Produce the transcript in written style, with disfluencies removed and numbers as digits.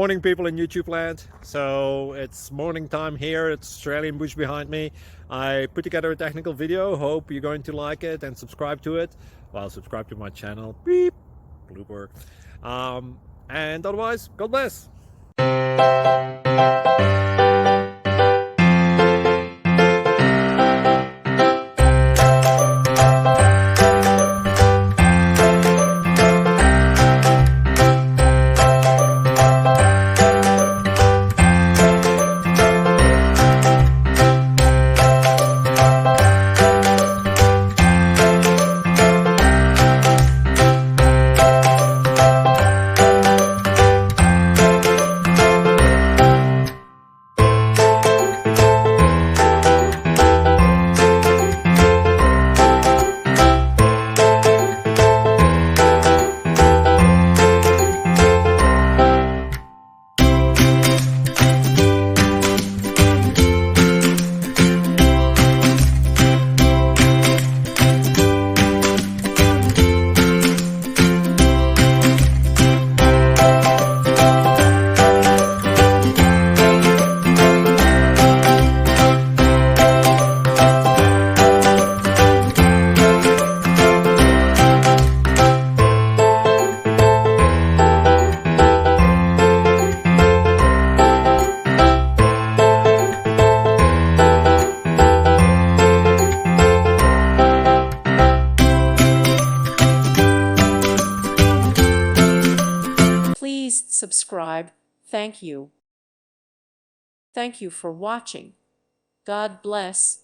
Morning, people in YouTube land. So it's morning time here. It's Australian bush behind me. I put together a technical video. Hope you're going to like it and subscribe to it. Well, subscribe to my channel. Beep. Blooper. And otherwise, God bless. Please subscribe. Thank you. Thank you for watching. God bless.